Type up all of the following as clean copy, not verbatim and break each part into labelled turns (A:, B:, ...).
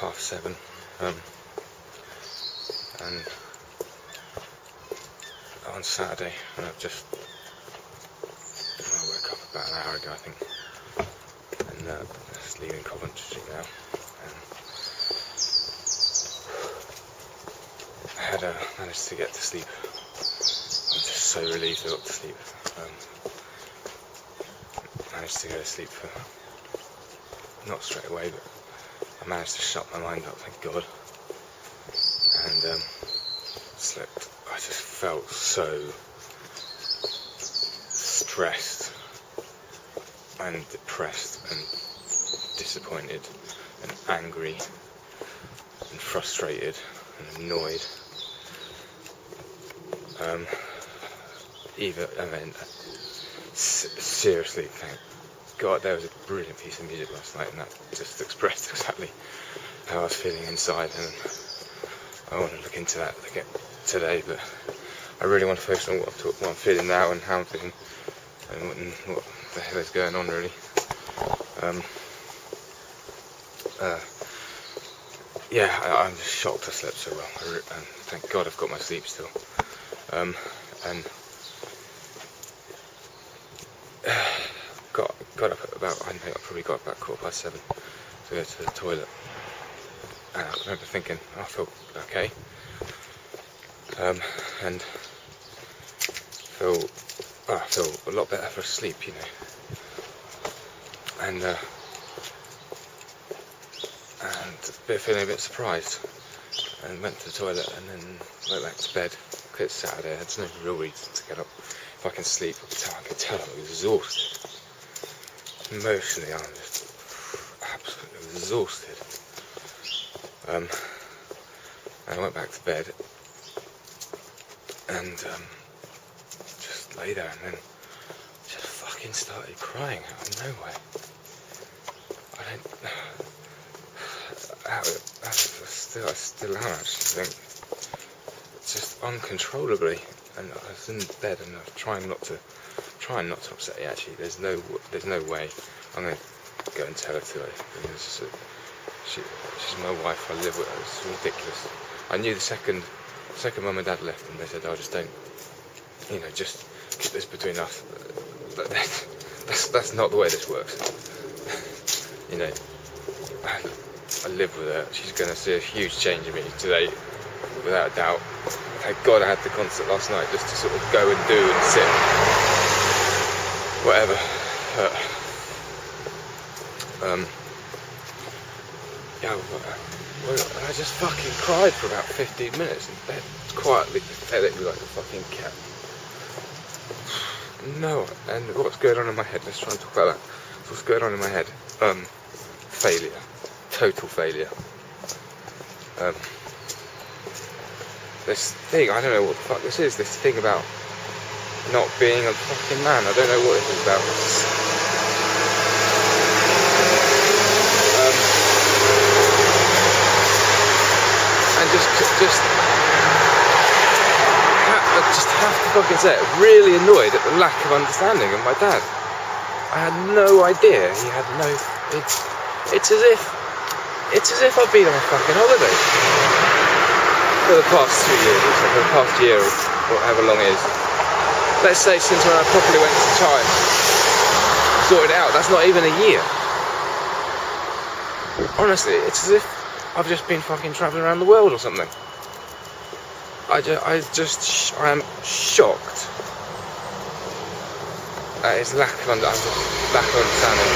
A: 7:30, and on Saturday, and I woke up about an hour ago, I think, and just leaving Coventry Street now, and managed to get to sleep. I'm just so relieved I got to sleep. Managed to go to sleep for, not straight away, but I managed to shut my mind up, thank God, and slept. I just felt so stressed and depressed and disappointed and angry and frustrated and annoyed. Seriously, thank God, there was a brilliant piece of music last night, and that just expressed exactly how I was feeling inside, and I want to look into that again today, but I really want to focus on what I'm feeling now and how I'm feeling and what the hell is going on, really. I'm just shocked I slept so well, and thank God I've got my sleep still. And got up at about, I probably got up about 7:15 to go to the toilet, and I remember thinking, I felt okay, and I feel a lot better for sleep, you know, and feeling a bit surprised, and went to the toilet and then went back to bed. Because it's Saturday, there's no real reason to get up. If I can sleep, I can tell I'm exhausted. Emotionally, I'm just absolutely exhausted. And I went back to bed and just lay there, and then just fucking started crying out of nowhere. I still am, actually, I think. Just uncontrollably, and I was in bed and I was trying not to upset you. Actually, there's no way I'm going to go and tell her to. She's my wife. I live with her. It's ridiculous. I knew the second Mum and Dad left, and they said, "Oh, just don't, just keep this between us." That's not the way this works. I live with her. She's going to see a huge change in me today, without a doubt. Thank God I had the concert last night just to sort of go and do and sit, whatever. I just fucking cried for about 15 minutes in bed, quietly, pathetically, like a fucking cat. No, and what's going on in my head? Let's try and talk about that. What's going on in my head? Failure. Total failure. This thing, I don't know what the fuck this is, this thing about not being a fucking man. I don't know what this is about. And I just have to fucking say it, really annoyed at the lack of understanding of my dad. I had no idea. He had no. It's as if I've been on a fucking holiday for the past 2 years, or for the past year, or however long it is. Let's say since when I properly went to China, sorted it out. That's not even a year. Honestly, it's as if I've just been fucking travelling around the world or something. I am shocked at his lack of understanding.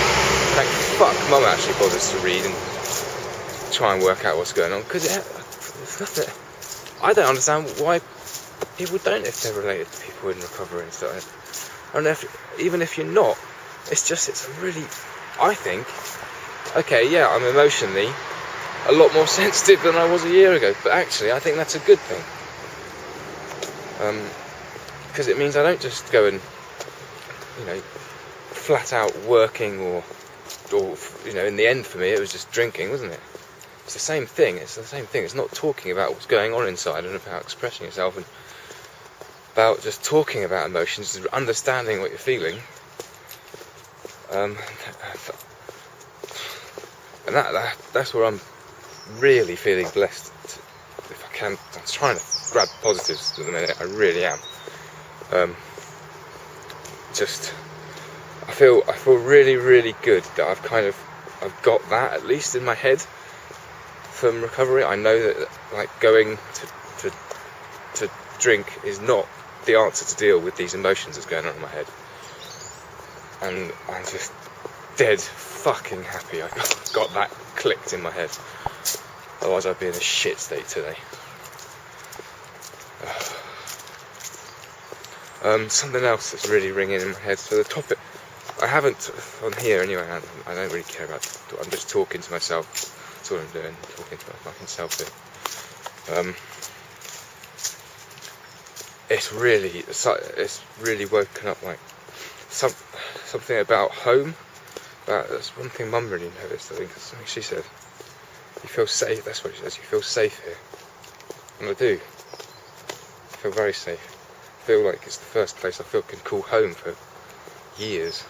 A: Thank fuck Mum actually bothers to read and try and work out what's going on, because it's nothing. I don't understand why people don't, if they're related to people in recovery and stuff. And even if you're not, it's a really, I think, okay, yeah, I'm emotionally a lot more sensitive than I was a year ago, but actually I think that's a good thing. Because it means I don't just go and, flat out working or in the end for me it was just drinking, wasn't it? It's the same thing. It's not talking about what's going on inside and about expressing yourself and about just talking about emotions, understanding what you're feeling. And that's where I'm really feeling blessed. If I can, I'm trying to grab positives at the minute. I really am. I feel really, really good that I've got that at least in my head from recovery. I know that like going to drink is not the answer to deal with these emotions that's going on in my head, and I'm just dead fucking happy I got that clicked in my head. Otherwise I'd be in a shit state today. Something else that's really ringing in my head. So the topic, I haven't on here anyway. I don't really care about. I'm just talking to myself. That's all I'm doing. Talking to my fucking self here. It's really woken up like something about home. That's one thing Mum really noticed. I think something she said. You feel safe. That's what she says. You feel safe here, and I do. I feel very safe. I feel like it's the first place I can call home for years.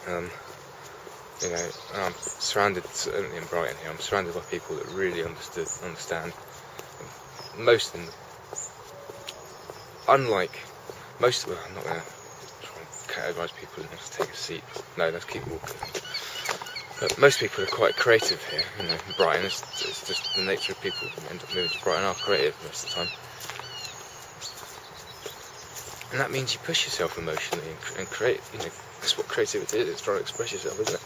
A: You know, and I'm surrounded, certainly in Brighton here, I'm surrounded by people that really understand. Most of them, unlike most, well, I'm not going to try and categorise people and just take a seat. No, let's keep walking. But most people are quite creative here, you know, in Brighton. It's just the nature of people who end up moving to Brighton are creative most of the time. And that means you push yourself emotionally and create, you know, that's what creativity is, it's trying to express yourself, isn't it?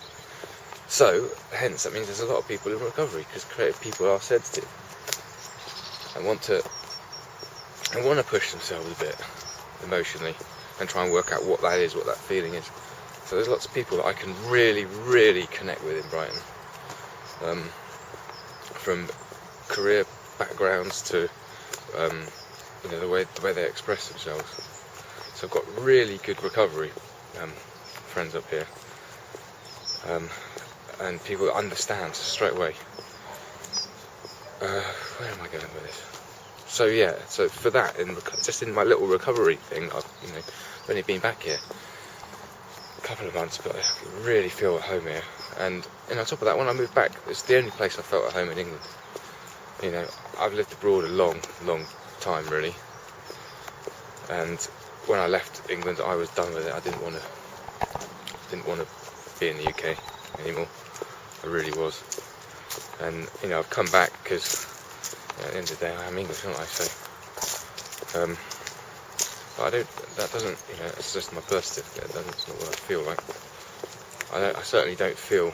A: So, hence, that means there's a lot of people in recovery, because creative people are sensitive and want to push themselves a bit emotionally and try and work out what that is, what that feeling is. So there's lots of people that I can really, really connect with in Brighton, from career backgrounds to you know, the way they express themselves. So I've got really good recovery friends up here, and people that understand straight away. Where am I going with this? So yeah, so for that, just in my little recovery thing, I've only been back here a couple of months, but I really feel at home here. And on top of that, when I moved back, it's the only place I felt at home in England. You know, I've lived abroad a long, long time, really. And when I left England, I was done with it. I didn't want to be in the UK anymore. I really was. And you know, I've come back because at the end of the day, I am English, aren't I? So, but I don't. That doesn't. You know, it's just my birth certificate. That's not what I feel like. I certainly don't feel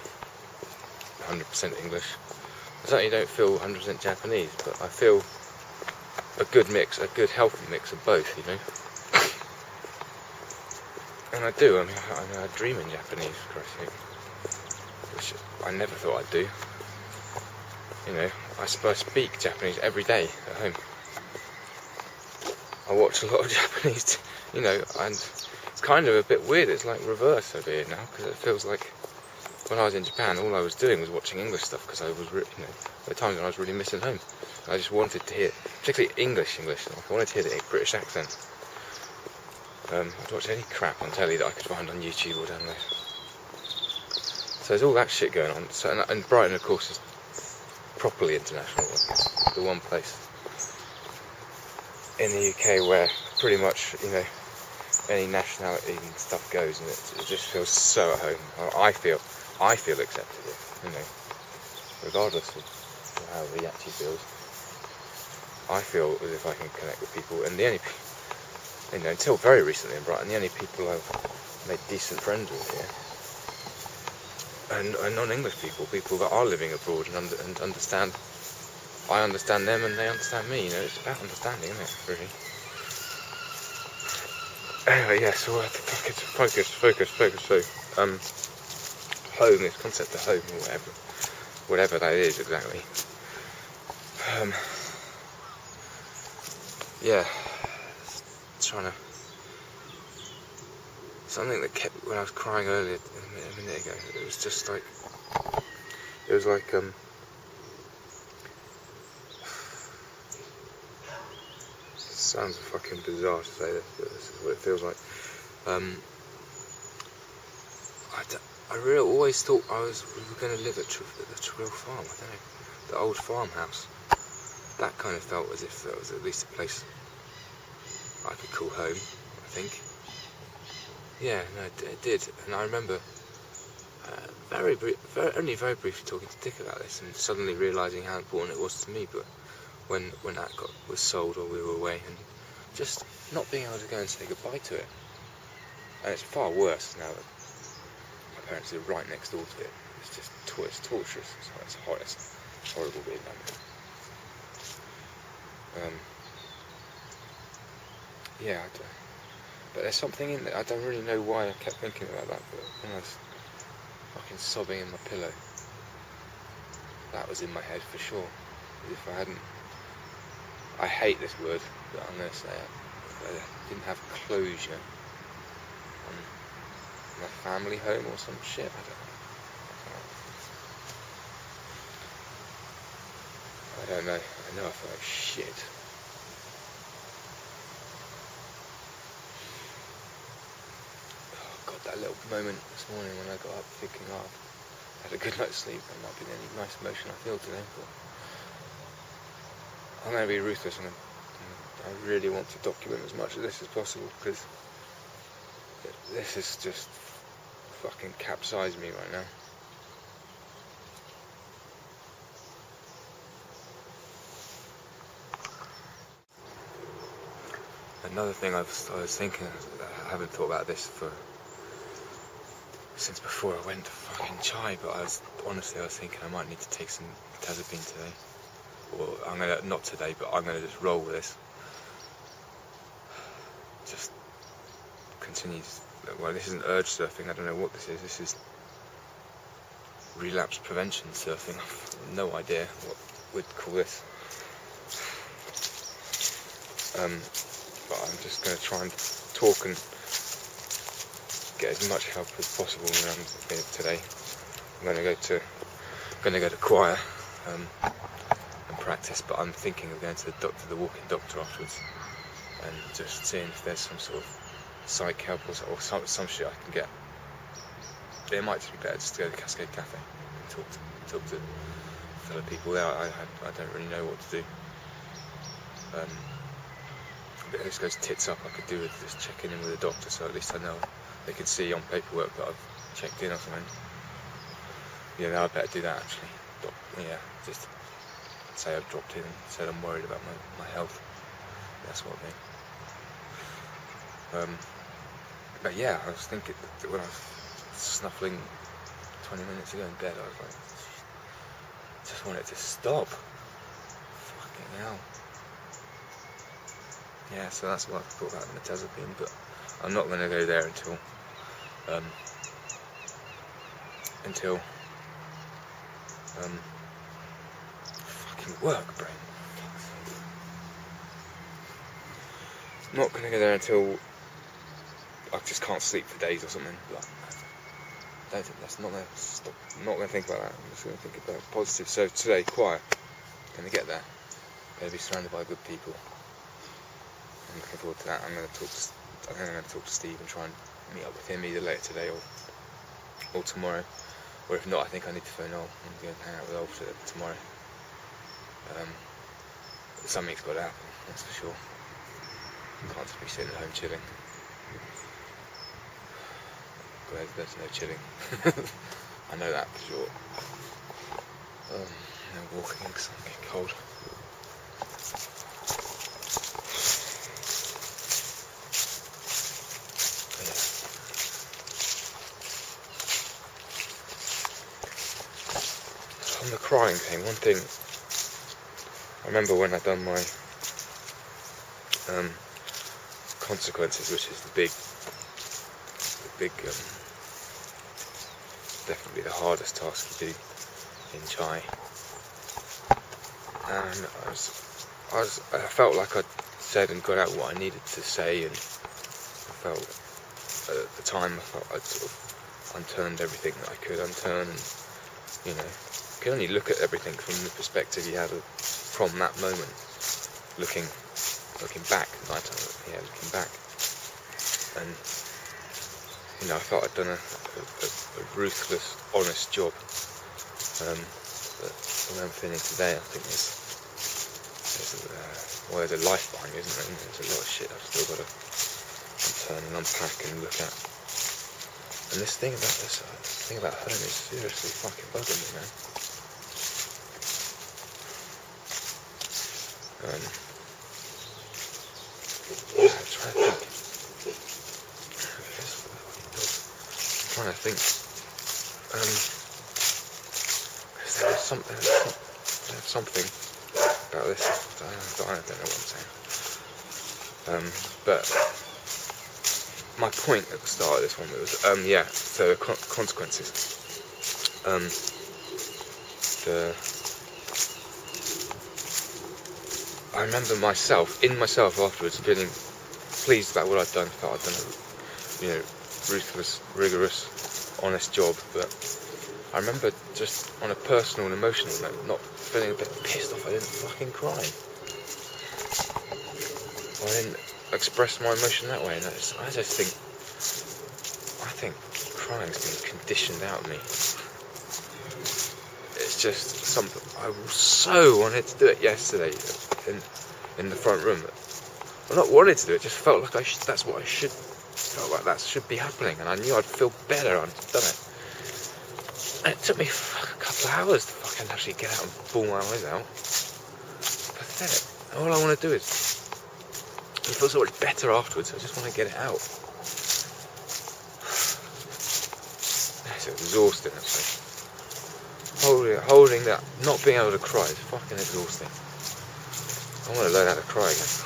A: 100% English. I certainly don't feel 100% Japanese, but I feel a good mix, a good healthy mix of both, you know. And I do. I mean, I dream in Japanese, for Christ's sake, which I never thought I'd do. You know, I speak Japanese every day at home. I watch a lot of Japanese, you know, and it's kind of a bit weird. It's like reverse over here now, because it feels like when I was in Japan, all I was doing was watching English stuff, because I was, you know, there were times when I was really missing home. I just wanted to hear, particularly English. Like I wanted to hear the British accent. I'd watch any crap on telly that I could find on YouTube or download. So there's all that shit going on. So, and Brighton, of course, is properly international. It's the one place in the UK where pretty much, you know, any nationality and stuff goes, and it just feels so at home. I feel accepted here, you know, regardless of how he actually feels. I feel as if I can connect with people, and the only, you know, until very recently in Brighton, the only people I've made decent friends with here, and non-English people that are living abroad and understand. I understand them, and they understand me. You know, it's about understanding, isn't it? Really. Anyway, yeah. So focus. So, home. This concept of home, or whatever that is exactly. Yeah, trying to, something that kept, when I was crying earlier, a minute ago, it was just like, sounds fucking bizarre to say this, but this is what it feels like. always thought we were going to live at the Trill Farm. I don't know, the old farmhouse. That kind of felt as if that was at least a place I could call home, I think. Yeah, no, it did. And I remember only very briefly talking to Dick about this and suddenly realising how important it was to me. But when that was sold or we were away, and just not being able to go and say goodbye to it. And it's far worse now that my parents are right next door to it. It's just torturous. It's horrible being down there. Yeah, but there's something in there. I don't really know why I kept thinking about that, but when I was fucking sobbing in my pillow, that was in my head for sure. As if I hadn't... I hate this word, but I'm going to say it. I didn't have closure on my family home or some shit. I don't know. I know I feel like shit. Oh God, that little moment this morning when I got up thinking, I had a good night's sleep. That might be the only nice emotion I feel today. But I'm going to be ruthless, and I really want to document as much of this as possible, because this is just fucking capsized me right now. Another thing I was thinking, I haven't thought about this since before I went to fucking Chai, but I was thinking I might need to take some tazapine today. Or not today, but I'm gonna just roll with this. Just continue. Well, this isn't urge surfing. I don't know what this is. This is relapse prevention surfing. I've no idea what we'd call this. But I'm just going to try and talk and get as much help as possible around here today. I'm going to go to choir and practice, but I'm thinking of going to the walk-in doctor afterwards and just seeing if there's some sort of psych help or some shit I can get. It might just be better just to go to Cascade Cafe and talk to fellow people there. I don't really know what to do. If this goes tits up, I could do with just checking in with a doctor, so at least I know they can see on paperwork that I've checked in or something. Yeah, no, I better do that actually. Just say I've dropped in and said I'm worried about my health. That's what I mean. But yeah, I was thinking that when I was snuffling 20 minutes ago in bed, I was like, just want it to stop. Fucking hell. Yeah, so that's what I thought about the tazapine, but I'm not going to go there until fucking work, brain. I'm not going to go there until I just can't sleep for days or something. But I don't think that's not going to stop. I'm not going to think about that. I'm just going to think about positive. So today, quiet. Going to get there. Going to be surrounded by good people. I'm looking forward to that. I'm going to talk to Steve and try and meet up with him either later today or tomorrow. Or if not, I think I need to phone Ol and go and hang out with Ol tomorrow. Something's got to happen, that's for sure. Can't just be sitting at home chilling. There's no chilling. I know that for sure. No walking because I'm getting cold. On the crying thing, one thing I remember when I'd done my consequences, which is the big definitely the hardest task you do in Chai, and I felt like I'd said and got out what I needed to say, and I felt at the time I'd sort of unturned everything that I could unturn, and you know, you can only look at everything from the perspective you have from that moment, looking back, looking back, and you know, I thought I'd done a ruthless, honest job. But the way I'm feeling today, I think there's a life behind it, isn't there? There's a lot of shit I've still got to turn and unpack and look at. And this thing about home is seriously fucking bugging me, man. I'm trying to think. There's something about this. I don't know what I'm saying. But my point at the start of this one was, so the consequences. I remember myself afterwards feeling pleased about what I'd done. Felt I'd done a, you know, ruthless, rigorous, honest job. But I remember just on a personal and emotional note, not feeling a bit pissed off I didn't fucking cry. I didn't express my emotion that way, and I think crying's been conditioned out of me. It's just something I so wanted to do it yesterday in the front room. Well, not wanted to do it, just felt like that's what I should. Felt like that should be happening, and I knew I'd feel better I'd done it. And it took me a couple of hours to fucking actually get out and bawl my eyes out. Pathetic. All I want to do is. I feel so much better afterwards. I just want to get it out. It's exhausting, actually. Holding that, not being able to cry is fucking exhausting. I want to learn how to cry again.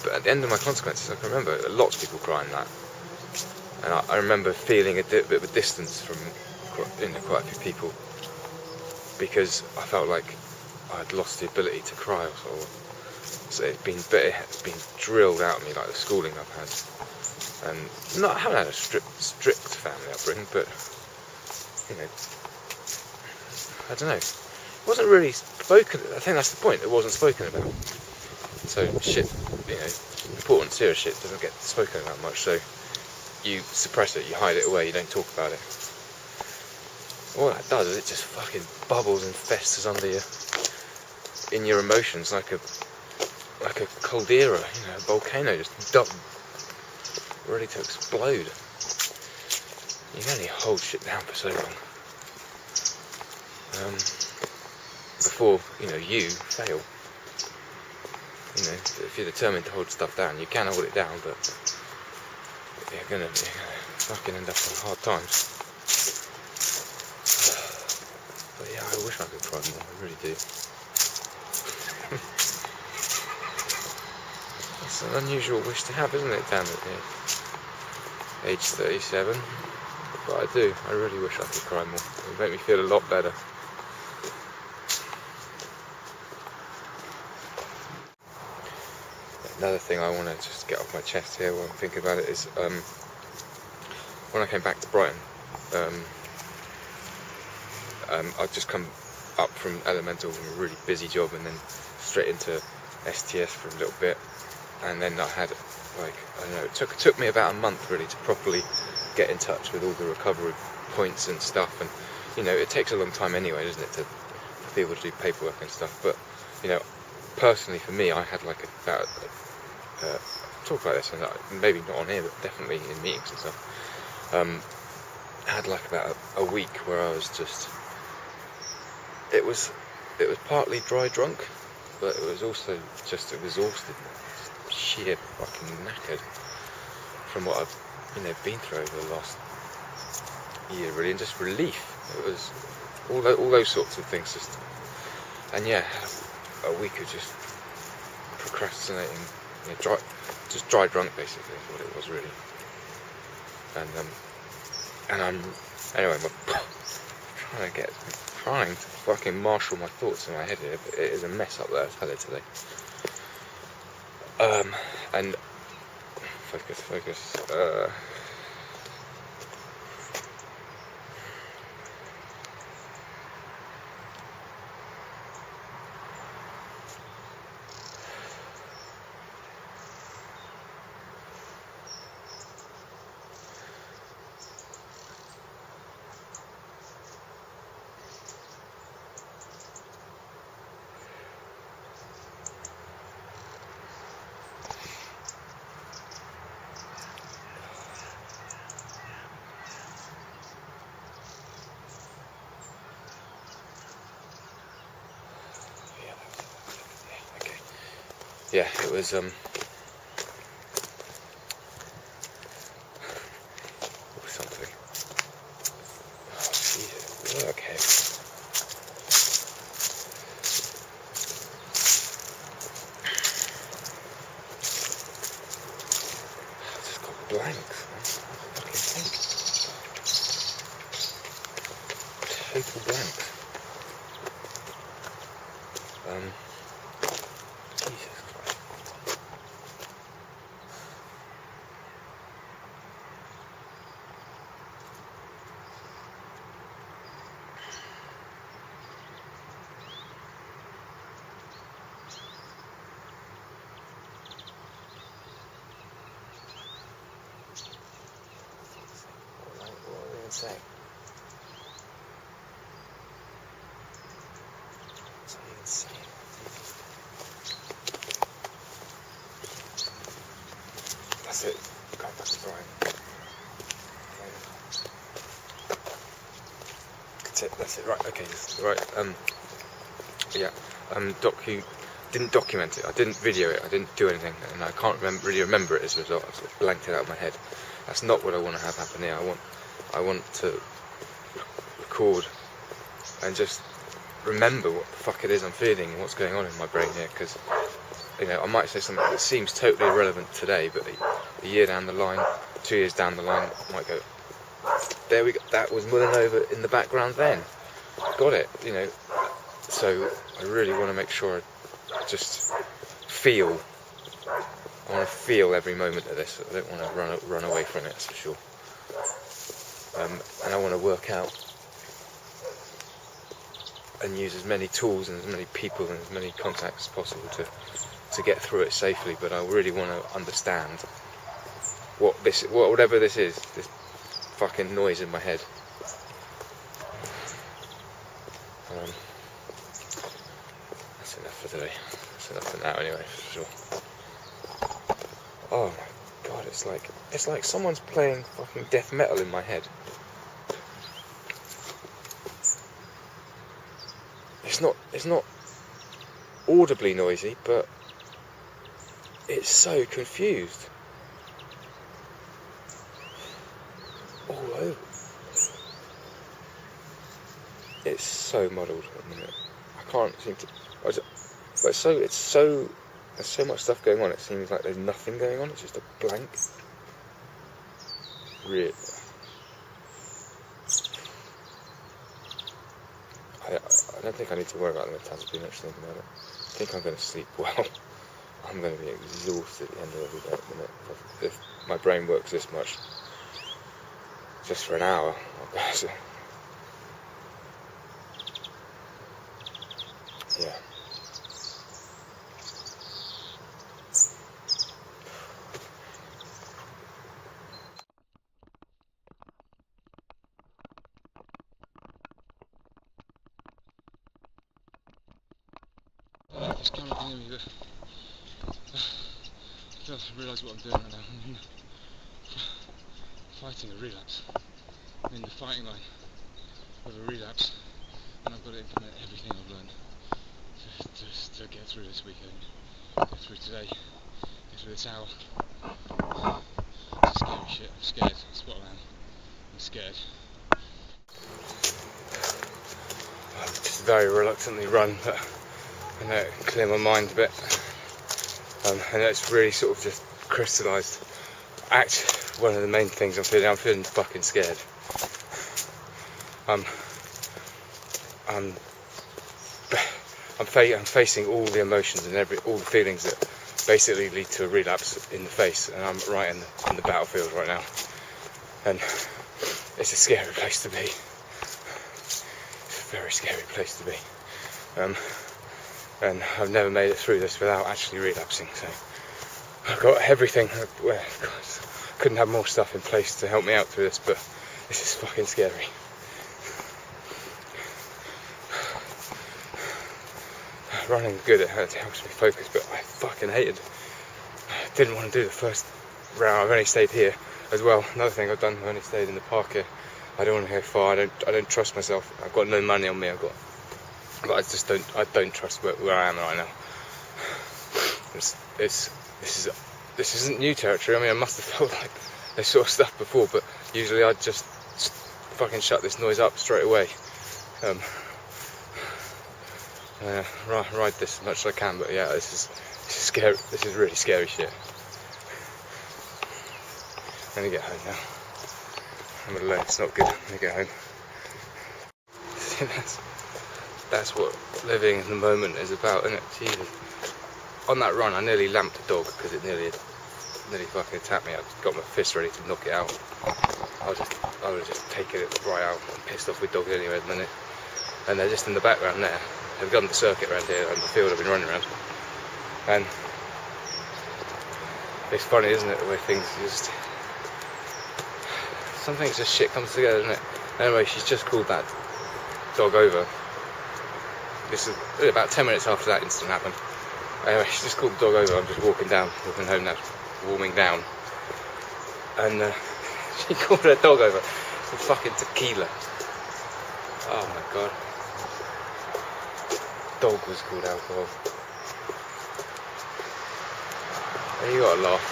A: But at the end of my consequences, I can remember lots of people crying that, and I remember feeling a bit of a distance from quite a few people, because I felt like I'd lost the ability to cry, so it's been drilled out of me, like the schooling I've had. And I haven't had a strict family upbringing, but you know, I don't know. It wasn't really spoken. I think that's the point. It wasn't spoken about. So shit, you know, important, serious shit doesn't get spoken about much. So you suppress it, you hide it away, you don't talk about it. All that does is it just fucking bubbles and festers in your emotions like a caldera, you know, a volcano just ready to explode. You can only hold shit down for so long before, you know, you fail. You know, if you're determined to hold stuff down, you can hold it down, but you're gonna fucking end up on hard times. But yeah, I wish I could cry more, I really do. It's an unusual wish to have, isn't it, down at age 37? But I do, I really wish I could cry more. It would make me feel a lot better. Another thing I want to just get off my chest here while I'm thinking about it is, when I came back to Brighton, I'd just come up from Elemental from a really busy job, and then straight into STS for a little bit, and then I had, like, I don't know, it took me about a month really to properly get in touch with all the recovery points and stuff, and you know, it takes a long time anyway, doesn't it, for people to do paperwork and stuff. But you know, personally for me, I had like about talk about this, and maybe not on here, but definitely in meetings and stuff. I had like about a week where I was just, it was partly dry drunk, but it was also just exhausted, sheer fucking knackered from what I've, you know, been through over the last year, really, and just relief. It was all those sorts of things, just, and yeah, a week of just procrastinating, you know, just dry drunk basically is what it was really. And I'm anyway, trying to fucking marshal my thoughts in my head here, but it is a mess up there, I'll tell you today. And focus. yeah, it was what was something. Oh, Jesus. Okay. I just got blanks. Fucking think. Total blanks. Jesus Christ. What were they saying? Something insane. That's it. God, that's right. That's it. Right. Okay. Right. Yeah. Didn't document it. I didn't video it. I didn't do anything, and I can't really remember it as a result. I sort of blanked it out of my head. That's not what I want to have happen here. I want to record and just remember what the fuck it is I'm feeling and what's going on in my brain here, because I might say something that seems totally irrelevant today, but a year down the line, 2 years down the line, I might go, there we go, that was mulling over in the background then. Got it, So I really want to make sure I just feel. I want to feel every moment of this. I don't want to run away from it, that's for sure. And I want to work out and use as many tools and as many people and as many contacts as possible to get through it safely. But I really want to understand whatever this is, this fucking noise in my head. That's enough for today. That's enough for now anyway, for sure. Oh my god, it's like someone's playing fucking death metal in my head. It's not audibly noisy, but it's so confused. All over. It's so muddled at the minute. I can't seem to. But there's so much stuff going on. It seems like there's nothing going on. It's just a blank. Really. I don't think I need to worry about the time to be much thinking about it. I think I'm going to sleep well. I'm going to be exhausted at the end of every day at the minute. If my brain works this much, just for an hour, yeah. Just come up near me, but I don't realise what I'm doing right now. I'm fighting a relapse. I'm in the fighting line of a relapse, and I've got to implement everything I've learned to get through this weekend, get through today, get through this hour. It's scary shit. I'm scared. That's what I am. I'm scared. I just very reluctantly run, but I know it can clear my mind a bit. I know it's really sort of just crystallised. Actually, one of the main things I'm feeling fucking scared. I'm facing all the emotions and all the feelings that basically lead to a relapse in the face, and I'm right in the battlefield right now. And it's a scary place to be. It's a very scary place to be. And I've never made it through this without actually relapsing, so I've got everything. Couldn't have more stuff in place to help me out through this, but this is fucking scary. Running's good, it helps me focus, but I fucking didn't want to do the first round. I've only stayed here as well. Another thing I've done, I've only stayed in the park here. I don't want to go far. I don't trust myself. I've got no money on me. But I don't trust where I am right now. This isn't new territory. I mean, I must have felt like this sort of stuff before, but usually I'd just fucking shut this noise up straight away. Ride this as much as I can, but yeah, this is scary. This is really scary shit. Let me get home now. I'm alone. It's not good. Let me get home. See, that's what living in the moment is about, isn't it? Jesus. On that run, I nearly lamped a dog because it nearly fucking attacked me. I got my fist ready to knock it out. I was just taking it right out. I'm pissed off with dogs anyway at the minute. And they're just in the background there. They've done the circuit around here on the field I've been running around. And it's funny, isn't it, the way things just... Some things just shit comes together, doesn't it? Anyway, she's just called that dog over. This is about 10 minutes after that incident happened. Anyway, she just called the dog over. I'm just walking home now, warming down. And she called her dog over. Some fucking tequila. Oh my god. Dog was called alcohol. You gotta laugh.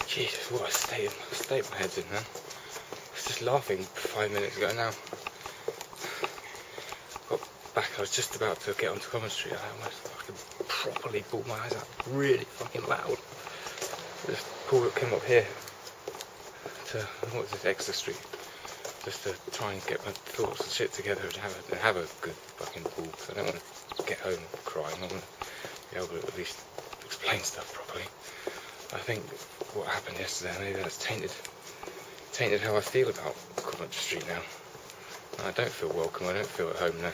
A: Jesus, what a state my head's in, man. I was just laughing 5 minutes ago now. Got back, I was just about to get onto Common Street. I almost fucking properly pulled my eyes out really fucking loud. Just came up here to, what was this, Exeter Street, just to try and get my thoughts and shit together and have a good fucking pull, because I don't want to get home crying. I want to be able to at least explain stuff properly. I think what happened yesterday, maybe that's tainted how I feel about Coventry Street now. I don't feel welcome, I don't feel at home now.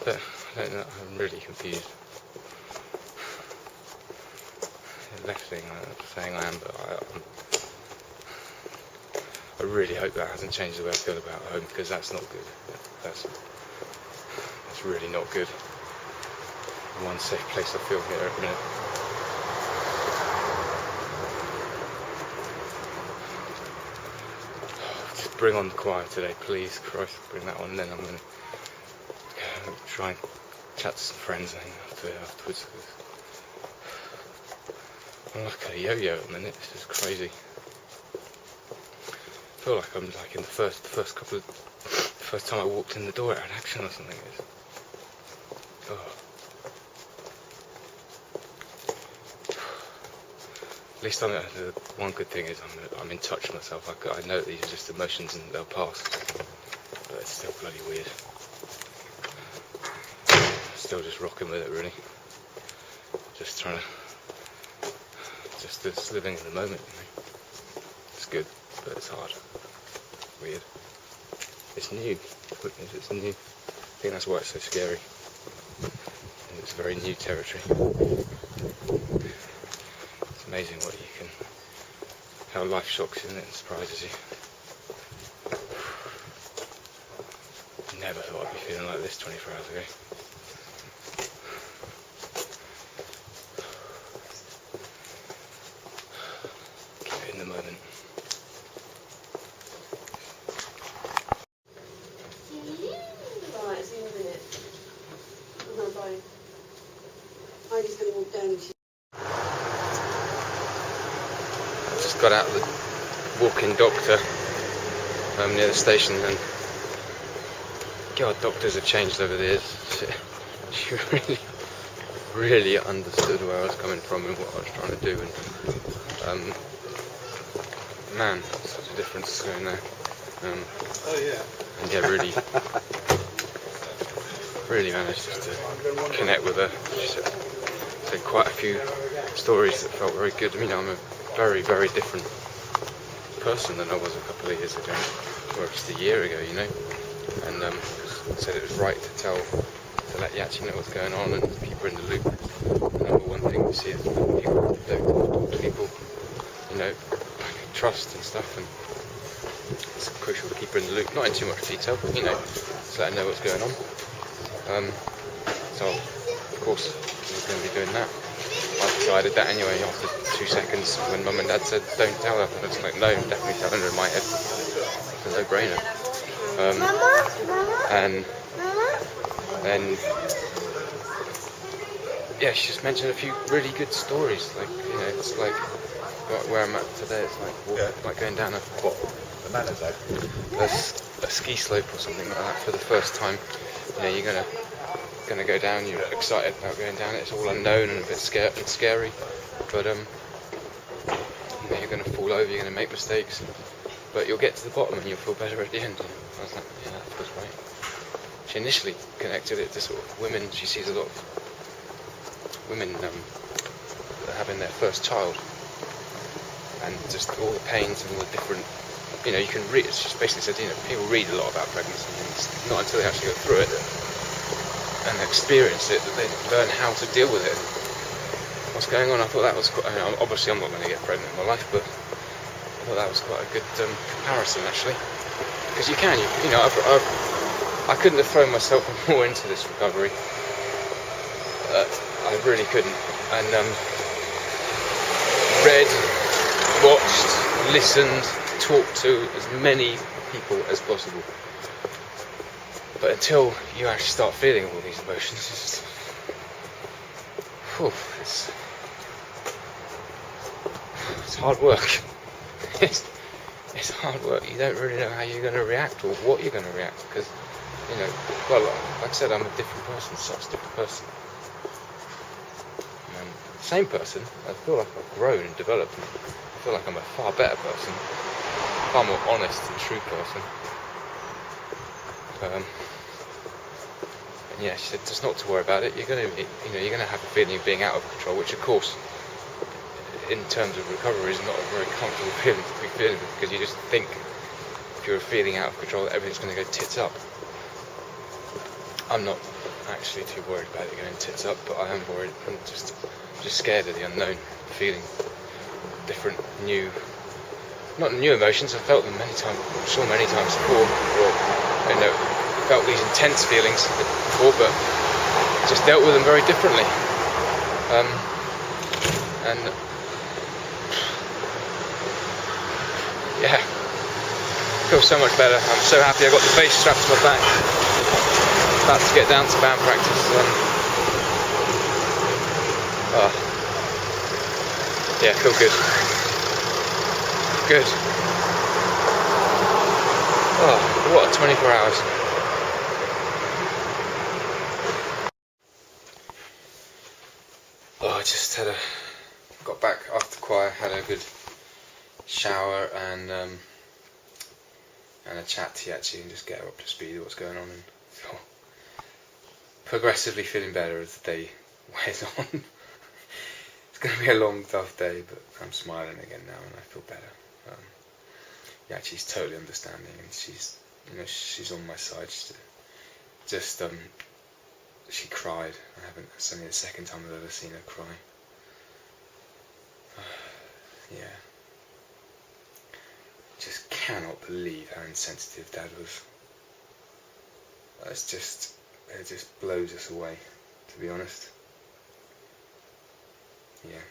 A: But I don't know, I'm really confused. The left thing, I'm not saying I am, but I really hope that hasn't changed the way I feel about home, because that's not good. That's really not good. The one safe place I feel here at the minute. Just bring on the choir today, please. Christ, bring that on, then I'm going to try and chat to some friends afterwards. I'm like a yo-yo at the minute, this is crazy. I feel like I'm like in the first time I walked in the door at an action or something. At least the one good thing is I'm in touch with myself. I know that these are just emotions and they'll pass, but it's still bloody weird. Still just rocking with it, really. Just trying to, just living in the moment. You know? It's good, but it's hard. Weird. It's new. It's new. I think that's why it's so scary. It's very new territory. It's amazing what you can, how life shocks you, isn't it, and surprises you. Never thought I'd be feeling like this 24 hours ago. Keep it in the moment.
B: Right, see you in a minute. I'm not buying. Heidi's going to walk down and she...
A: I just got out of the walk-in doctor near the station, and God, doctors have changed over the years. She really understood where I was coming from and what I was trying to do, and man, such a difference going there.
C: Oh yeah.
A: And yeah, really managed just to connect with her. She said quite a few stories that felt very good. I mean, I'm a very, very different person than I was a couple of years ago, or just a year ago, you know. And said it was right to let you actually know what's going on and keep her in the loop. The number one thing we see is people don't talk to people, you know, trust and stuff, and it's crucial to keep her in the loop, not in too much detail, but you know, just let her know what's going on. So of course we're going to be doing that. I decided that anyway after 2 seconds when Mum and Dad said don't tell her. I was like, no, I'm definitely telling her in my head. It's a no-brainer. And then, yeah, she just mentioned a few really good stories. Like, you know, it's like where I'm at today. It's like like going down a ski slope or something like that for the first time. You know, you're gonna go down. You're excited about going down it. It's all unknown and a bit scary. But you know, you're gonna fall over. You're gonna make mistakes. But you'll get to the bottom and you'll feel better at the end. And I was like, yeah, that feels right. She initially connected it to sort of women. She sees a lot of women having their first child, and just all the pains and all the different, you know, you can read. She basically said, you know, people read a lot about pregnancy, and it's not until they actually go through it and experience it that they learn how to deal with it. What's going on? I thought that was quite. I mean, obviously, I'm not going to get pregnant in my life, but I thought that was quite a good comparison actually, because you can, you know, I couldn't have thrown myself more into this recovery. I really couldn't. And read, watched, listened, talked to as many people as possible. But until you actually start feeling all these emotions, it's hard work. It's hard work. You don't really know how you're going to react or what you're going to react, because, you know, well, like I said, I'm a different person, such a different person. Same person. I feel like I've grown and developed. I feel like I'm a far better person, far more honest and true person. And yeah, she said just not to worry about it. You're gonna have a feeling of being out of control, which of course, in terms of recovery, is not a very comfortable feeling to be feeling, because you just think if you're feeling out of control that everything's going to go tits up. I'm not actually too worried about it going tits up, but I am worried. I'm just scared of the unknown, feeling different, not new emotions. I've felt them many times, I'm sure many times before, or, you know, felt these intense feelings before, but just dealt with them very differently. And yeah, feels so much better. I'm so happy I got the base strapped to my back. About to get down to band practice. Yeah, feel good. Good. Oh, what a 24 hours. Oh, I just got back after choir, had a good shower and a chat to you actually, and just get her up to speed with what's going on, and feel progressively feeling better as the day wears on. It's going to be a long, tough day, but I'm smiling again now and I feel better. Yeah, she's totally understanding, and she's, you know, she's on my side. She cried. It's only the second time I've ever seen her cry. Yeah. Just cannot believe how insensitive Dad was. It just blows us away, to be honest. Yeah.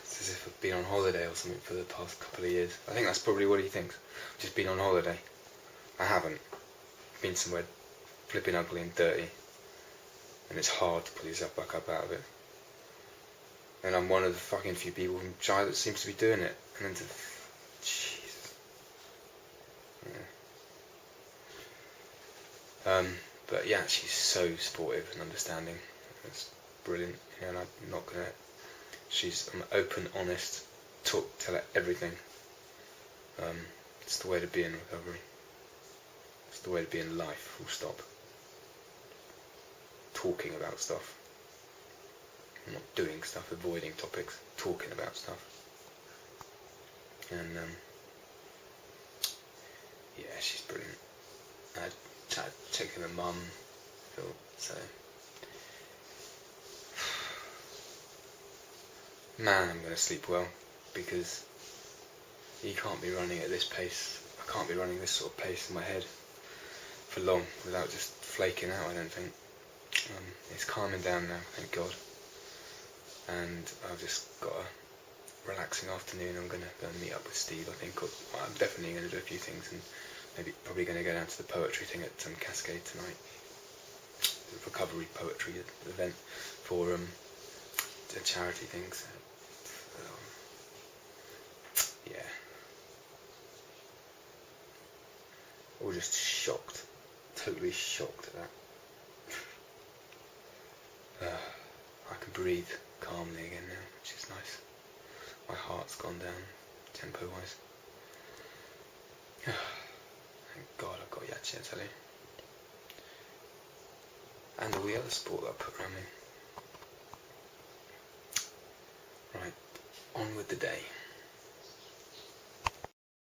A: It's as if I've been on holiday or something for the past couple of years. I think that's probably what he thinks. I've just been on holiday. I haven't. I've been somewhere flipping ugly and dirty, and it's hard to pull yourself back up out of it. And I'm one of the fucking few people from China that seems to be doing it. And then Jesus. Yeah. But yeah, she's so supportive and understanding. It's brilliant. You know, and I'm not gonna. I'm open, honest, tell her everything. It's the way to be in recovery. It's the way to be in life. Full stop. Talking about stuff. Not doing stuff, avoiding topics, talking about stuff. And yeah, she's brilliant. I checked with my mum, so man, I'm gonna sleep well, because you can't be running at this pace. I can't be running this sort of pace in my head for long without just flaking out, I don't think. It's calming down now, thank God. And I've just got to relaxing afternoon. I'm gonna go and meet up with Steve. I think I'm definitely gonna do a few things, and probably gonna go down to the poetry thing at Cascade tonight. The recovery poetry event for the charity things. Yeah. All just shocked, totally shocked at that. I can breathe calmly again now, which is nice. My heart's gone down, tempo-wise. Thank God I've got Yachi, I tell you. And all the other sport that I put around me. Right, on with the day.